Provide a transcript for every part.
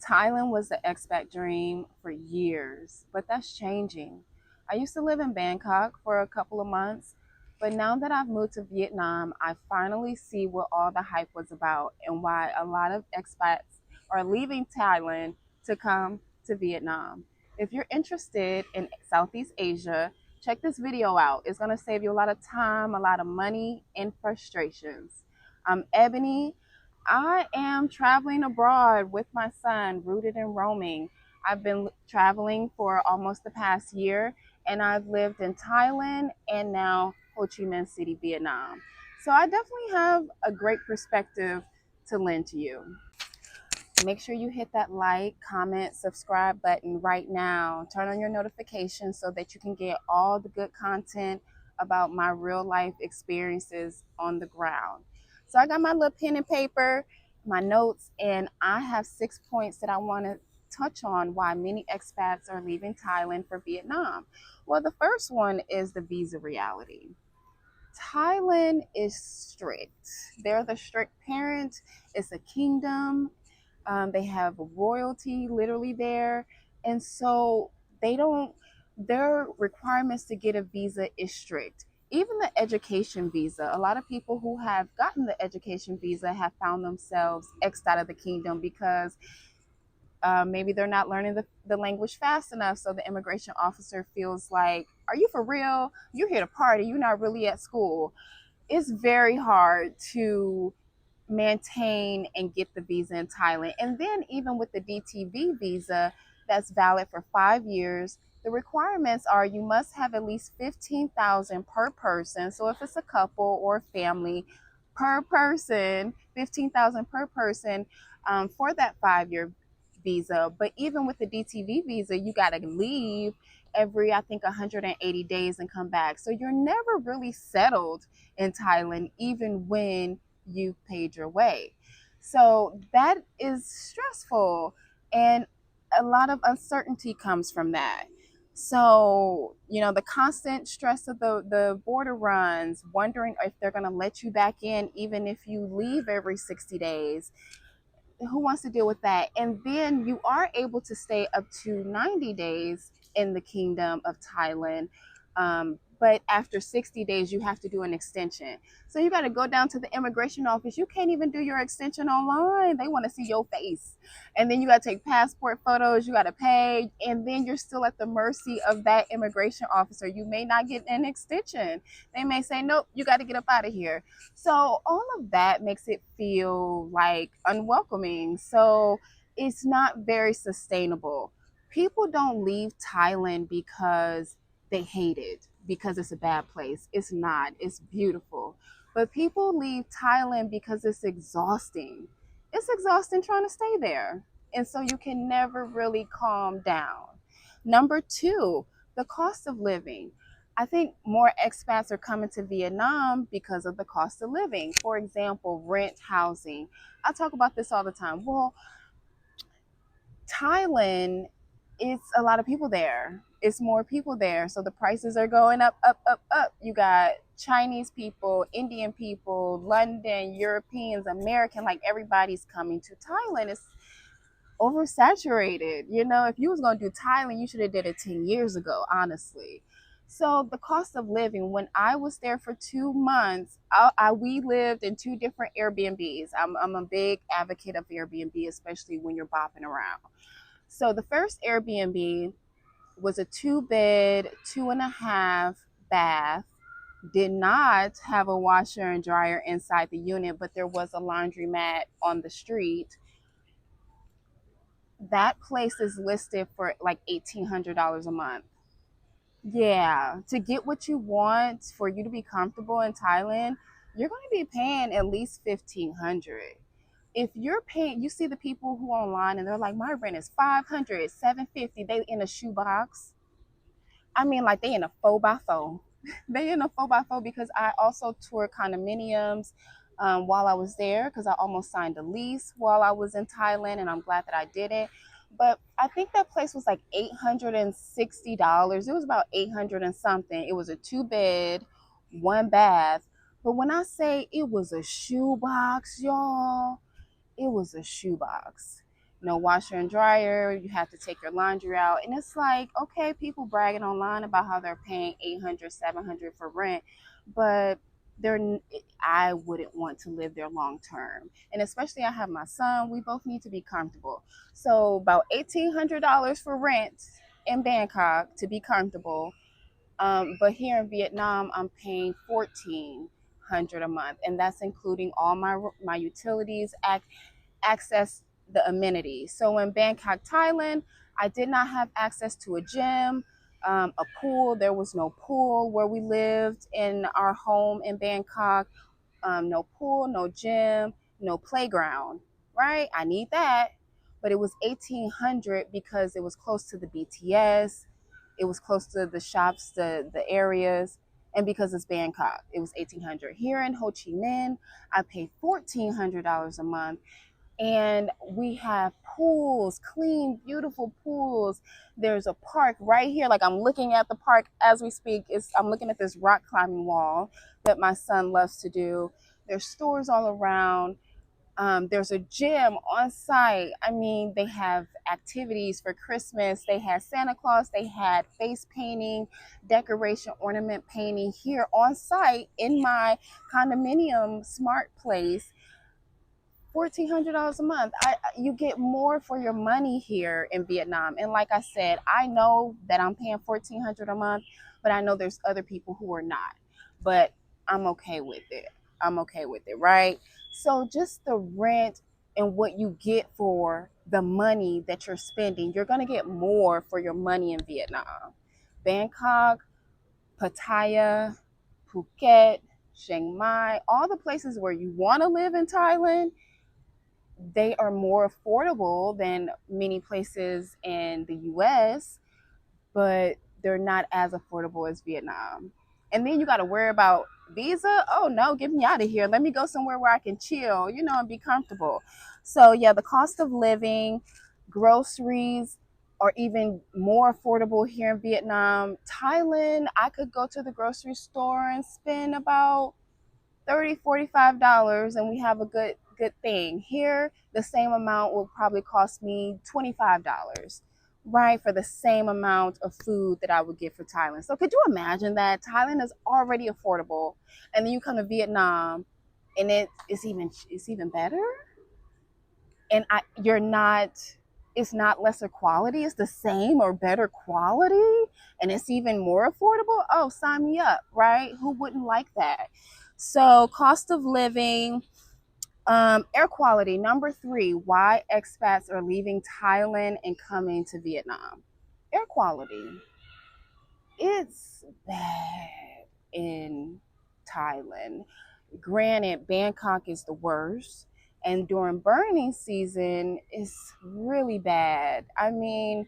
Thailand was the expat dream for years, but that's changing. I used to live in Bangkok for a couple of months, but now that I've moved to Vietnam, I finally see what all the hype was about and why a lot of expats are leaving Thailand to come to Vietnam. If you're interested in Southeast Asia, check this video out. It's going to save you a lot of time, a lot of money, and frustrations. I'm Ebony. I am traveling abroad with my son, rooted and roaming. I've been traveling for almost the past year, and I've lived in Thailand and now Ho Chi Minh City, Vietnam. So I definitely have a great perspective to lend to you. Make sure you hit that like, comment, subscribe button right now. Turn on your notifications so that you can get all the good content about my real life experiences on the ground. So I got my little pen and paper, my notes, and I have 6 points that I want to touch on why many expats are leaving Thailand for Vietnam. Well, the first one is the visa reality. Thailand is strict. They're the strict parent. It's a kingdom. They have royalty literally there. And so they don't, their requirements to get a visa is strict. Even the education visa, a lot of people who have gotten the education visa have found themselves exed out of the kingdom because maybe they're not learning the language fast enough. So the immigration officer feels like, are you for real? You're here to party. You're not really at school. It's very hard to maintain and get the visa in Thailand. And then even with the DTV visa that's valid for 5 years, the requirements are you must have at least 15,000 per person. So if it's a couple or family per person, 15,000 per person for that 5 year visa. But even with the DTV visa, you got to leave every, I think, 180 days and come back. So you're never really settled in Thailand, even when you paid your way. So that is stressful, and a lot of uncertainty comes from that. So, the constant stress of the border runs, wondering if they're going to let you back in, even if you leave every 60 days. Who wants to deal with that? And then you are able to stay up to 90 days in the Kingdom of Thailand. But after 60 days, you have to do an extension. So you got to go down to the immigration office. You can't even do your extension online. They want to see your face. And then you got to take passport photos. You got to pay. And then you're still at the mercy of that immigration officer. You may not get an extension. They may say, nope, you got to get up out of here. So all of that makes it feel like unwelcoming. So it's not very sustainable. People don't leave Thailand because they hate it, because it's a bad place. It's not. It's beautiful. But people leave Thailand because it's exhausting. It's exhausting trying to stay there. And so you can never really calm down. Number two, the cost of living. I think more expats are coming to Vietnam because of the cost of living. For example, rent, housing. I talk about this all the time. Well, Thailand, it's a lot of people there. It's more people there. So the prices are going up, up, up, up. You got Chinese people, Indian people, London, Europeans, American, like everybody's coming to Thailand. It's oversaturated. If you was going to do Thailand, you should have did it 10 years ago, honestly. So the cost of living, when I was there for 2 months, we lived in two different Airbnbs. I'm a big advocate of Airbnb, especially when you're bopping around. So the first Airbnb was a 2-bed, 2.5 bath, did not have a washer and dryer inside the unit, but there was a laundromat on the street. That place is listed for like $1,800 a month. Yeah, to get what you want, for you to be comfortable in Thailand, you're going to be paying at least 1,500. If you're paying, you see the people who are online and they're like, my rent is 500, 750. They in a shoebox. I mean, like they in a 4x4. They in a 4x4 because I also toured condominiums while I was there, because I almost signed a lease while I was in Thailand, and I'm glad that I did it. But I think that place was like $860. It was about 800 and something. It was a 2-bed, 1 bath. But when I say it was a shoebox, y'all, it was a shoebox. no washer and dryer. You have to take your laundry out. And it's like, okay, people bragging online about how they're paying 800, 700 for rent, but they're I wouldn't want to live there long term. And especially I have my son, we both need to be comfortable. So about $1,800 for rent in Bangkok to be comfortable. But here in Vietnam, I'm paying 1,400 a month, and that's including all my utilities, access the amenities. So in Bangkok, Thailand, I did not have access to a gym, a pool. There was no pool where we lived in our home in Bangkok. No pool, no gym, no playground. Right? I need that. But it was 1,800 because it was close to the BTS. It was close to the shops, the areas, and because it's Bangkok, it was 1,800. Here in Ho Chi Minh, I pay $1,400 a month, and we have pools, clean, beautiful pools. There's a park right here. Like, I'm looking at the park as we speak. I'm looking at this rock climbing wall that my son loves to do. There's stores all around. There's a gym on site. I mean, they have activities for Christmas. They had Santa Claus. They had face painting, decoration, ornament painting here on site in my condominium smart place. $1,400 a month. You get more for your money here in Vietnam. And like I said, I know that I'm paying $1,400 a month, but I know there's other people who are not. But I'm okay with it. I'm okay with it, right? So just the rent and what you get for the money that you're spending, you're gonna get more for your money in Vietnam. Bangkok, Pattaya, Phuket, Chiang Mai, all the places where you want to live in Thailand, they are more affordable than many places in the US, but they're not as affordable as Vietnam. And then you got to worry about visa. Oh no, get me out of here. Let me go somewhere where I can chill, and be comfortable. So, yeah, the cost of living, groceries are even more affordable here in Vietnam. Thailand, I could go to the grocery store and spend about $30, $45, and we have a good thing. Here, the same amount will probably cost me $25, right, for the same amount of food that I would get for Thailand. So could you imagine that? Thailand is already affordable, and then you come to Vietnam, and it's even better. And you're not. It's not lesser quality. It's the same or better quality, and it's even more affordable. Oh, sign me up, right? Who wouldn't like that? So, cost of living, air quality. Number 3, why expats are leaving Thailand and coming to Vietnam. Air quality. It's bad in Thailand. Granted, Bangkok is the worst. And during burning season, it's really bad. I mean,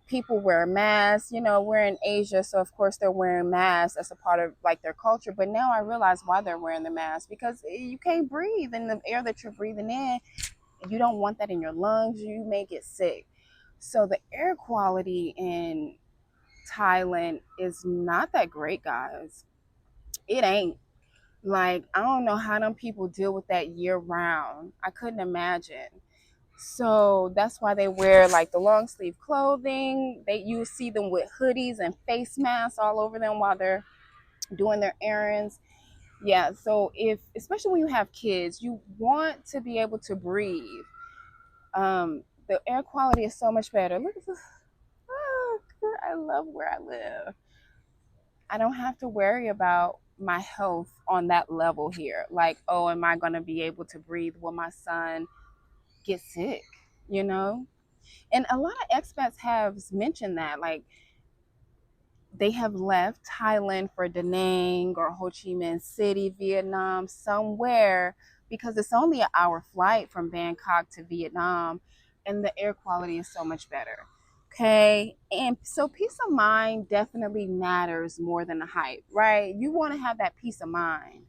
people wear masks. We're in Asia, so of course they're wearing masks as a part of like their culture. But now I realize why they're wearing the mask, because you can't breathe in the air that you're breathing in. You don't want that in your lungs. You may get sick. So the air quality in Thailand is not that great, guys. It ain't. Like, I don't know how them people deal with that year round. I couldn't imagine. So that's why they wear like the long sleeve clothing. You see them with hoodies and face masks all over them while they're doing their errands. Yeah, so especially when you have kids, you want to be able to breathe. The air quality is so much better. Look at this. Oh, I love where I live. I don't have to worry about my health on that level here. Like, oh, am I going to be able to breathe? Will my son get sick? You know? And a lot of expats have mentioned that, like, they have left Thailand for Da Nang or Ho Chi Minh City, Vietnam, somewhere, because it's only an hour flight from Bangkok to Vietnam, and the air quality is so much better. Okay, and so peace of mind definitely matters more than the hype, right? You want to have that peace of mind.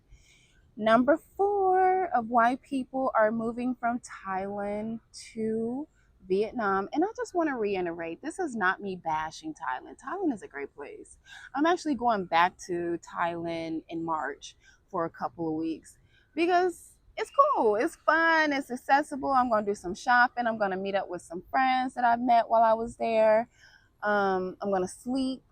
Number 4 of why people are moving from Thailand to Vietnam. And I just want to reiterate, this is not me bashing Thailand. Thailand is a great place. I'm actually going back to Thailand in March for a couple of weeks because it's cool. It's fun. It's accessible. I'm going to do some shopping. I'm going to meet up with some friends that I've met while I was there. I'm going to sleep.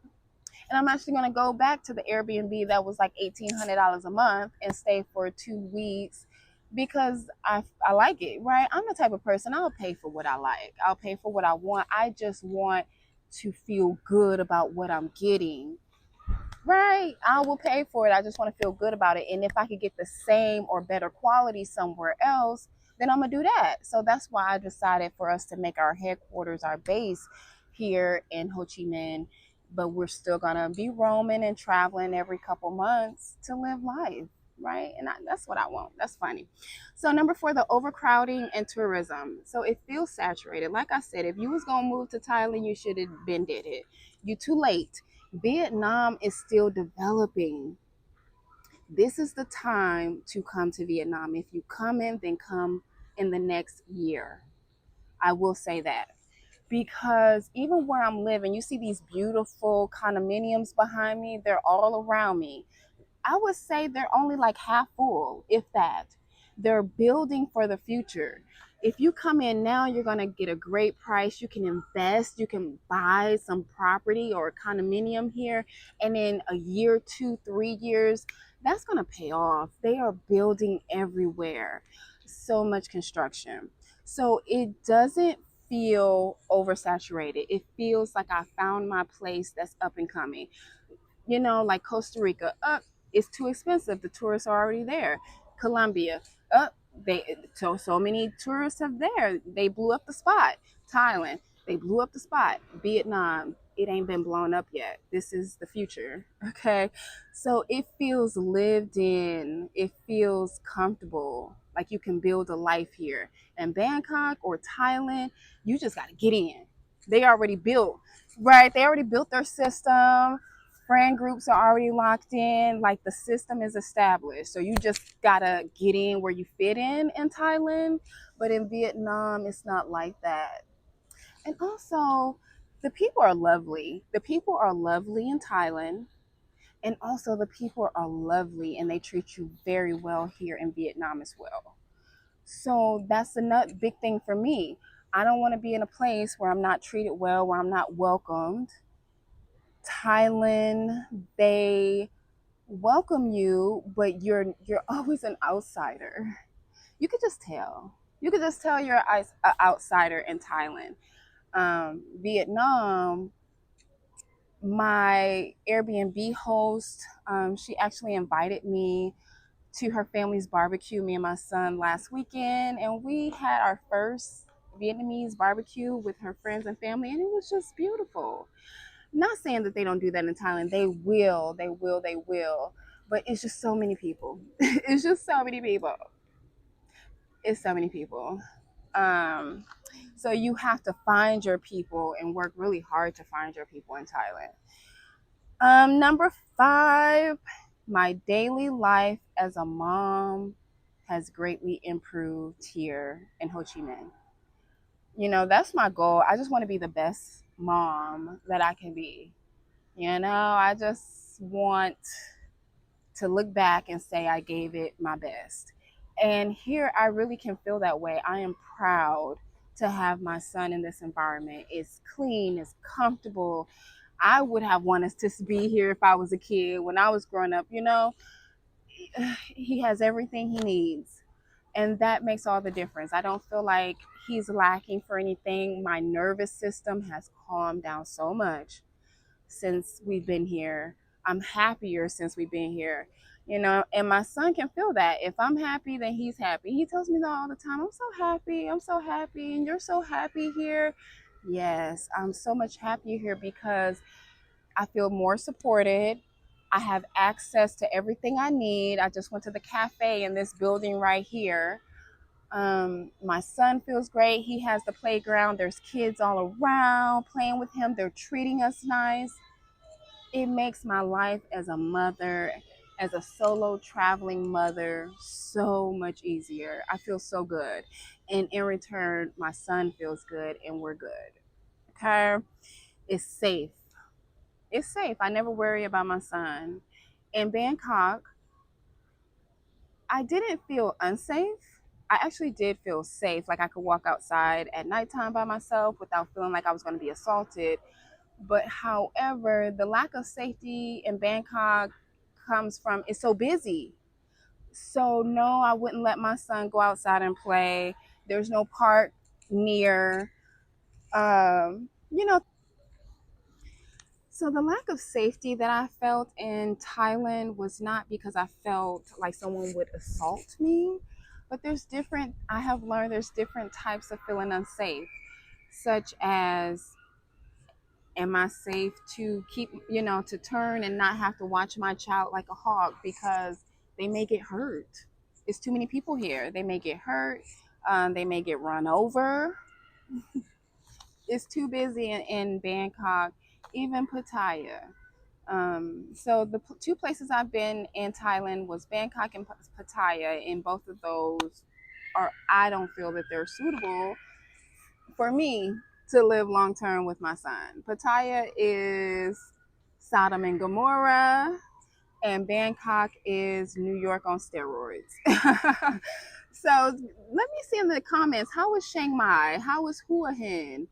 And I'm actually going to go back to the Airbnb that was like $1,800 a month and stay for 2 weeks because I like it, right? I'm the type of person, I'll pay for what I like. I'll pay for what I want. I just want to feel good about what I'm getting. Right. I will pay for it. I just want to feel good about it. And if I could get the same or better quality somewhere else, then I'm going to do that. So that's why I decided for us to make our headquarters, our base here in Ho Chi Minh. But we're still going to be roaming and traveling every couple months to live life. Right. And that's what I want. That's funny. So number 4, the overcrowding and tourism. So it feels saturated. Like I said, if you was going to move to Thailand, you should have been did it. You too late. Vietnam is still developing. This is the time to come to Vietnam. If you come in, then come in the next year. I will say that. Because even where I'm living, you see these beautiful condominiums behind me, they're all around me. I would say they're only like half full, if that. They're building for the future. If you come in now, you're going to get a great price. You can invest, you can buy some property or a condominium here. And in a year, 2, 3 years, that's going to pay off. They are building everywhere. So much construction. So it doesn't feel oversaturated. It feels like I found my place that's up and coming. Like Costa Rica, it's too expensive. The tourists are already there. Colombia, they so many tourists have there. They blew up the spot. Thailand, they blew up the spot. Vietnam, it ain't been blown up yet. This is the future. Okay. So it feels lived in. It feels comfortable. Like you can build a life here. In Bangkok or Thailand, you just gotta get in. They already built, right? They already built their system. Friend groups are already locked in. Like the system is established. So you just gotta get in where you fit in Thailand. But in Vietnam, it's not like that. And also, the people are lovely. The people are lovely in Thailand. And also, the people are lovely and they treat you very well here in Vietnam as well. So that's another big thing for me. I don't want to be in a place where I'm not treated well, where I'm not welcomed. Thailand, they welcome you, but you're always an outsider. You could just tell. You could just tell you're an outsider in Thailand. Vietnam, my Airbnb host, she actually invited me to her family's barbecue, me and my son, last weekend, and we had our first Vietnamese barbecue with her friends and family, and it was just beautiful. Not saying that they don't do that in Thailand. They will. But it's just so many people. It's just so many people. It's so many people. Um, so you have to find your people and work really hard to find your people in Thailand. Number 5, my daily life as a mom has greatly improved here in Ho Chi Minh. That's my goal. I just want to be the best mom that I can be. I just want to look back and say I gave it my best. And here I really can feel that way. I am proud to have my son in this environment. It's clean, it's comfortable. I would have wanted to be here if I was a kid when I was growing up. He has everything he needs. And that makes all the difference. I don't feel like he's lacking for anything. My nervous system has calmed down so much since we've been here. I'm happier since we've been here. And my son can feel that. If I'm happy, then he's happy. He tells me that all the time. I'm so happy. I'm so happy. And you're so happy here. Yes, I'm so much happier here because I feel more supported. I have access to everything I need. I just went to the cafe in this building right here. My son feels great. He has the playground. There's kids all around playing with him. They're treating us nice. It makes my life as a mother, as a solo traveling mother, so much easier. I feel so good. And in return, my son feels good and we're good. Okay? It's safe. It's safe. I never worry about my son. In Bangkok, I didn't feel unsafe. I actually did feel safe. Like I could walk outside at nighttime by myself without feeling like I was going to be assaulted. But however, the lack of safety in Bangkok comes from it's so busy. So no, I wouldn't let my son go outside and play. There's no park near. You know, so the lack of safety that I felt in Thailand was not because I felt like someone would assault me, but I have learned there's different types of feeling unsafe, such as, am I safe to keep, to turn and not have to watch my child like a hawk because they may get hurt. It's too many people here. They may get hurt. They may get run over. It's too busy in Bangkok, even Pattaya. So the two places I've been in Thailand was Bangkok and Pattaya, and both of those are, I don't feel that they're suitable for me to live long term with my son. Pattaya is Sodom and Gomorrah, and Bangkok is New York on steroids. So let me see in the comments, how is Chiang Mai? How is Hua Hin?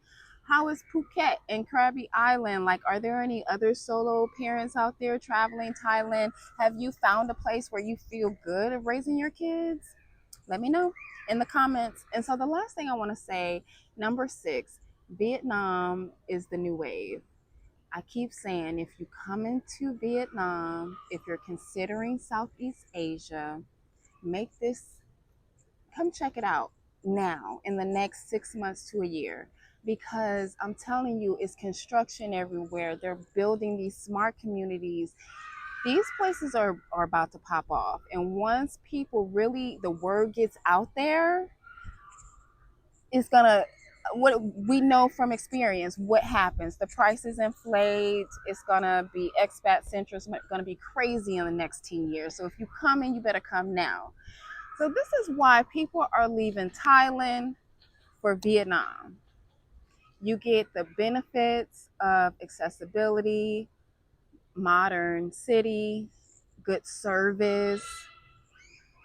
How is Phuket and Krabi Island? Like, are there any other solo parents out there traveling Thailand? Have you found a place where you feel good of raising your kids? Let me know in the comments. And so the last thing I want to say, number 6, Vietnam is the new wave. I keep saying, if you come into Vietnam, if you're considering Southeast Asia, come check it out now in the next 6 months to a year, because I'm telling you, it's construction everywhere. They're building these smart communities. These places are about to pop off. And once people really, the word gets out there, it's gonna, what we know from experience, what happens, the prices inflate. It's gonna be expat central. It's gonna be crazy in the next 10 years. So if you come in, you better come now. So this is why people are leaving Thailand for Vietnam. You get the benefits of accessibility, modern city, good service,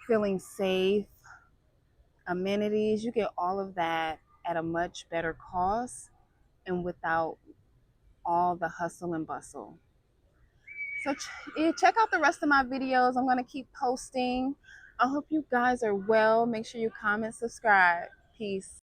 feeling safe, amenities. You get all of that at a much better cost and without all the hustle and bustle. So check out the rest of my videos. I'm going to keep posting. I hope you guys are well. Make sure you comment, subscribe. Peace.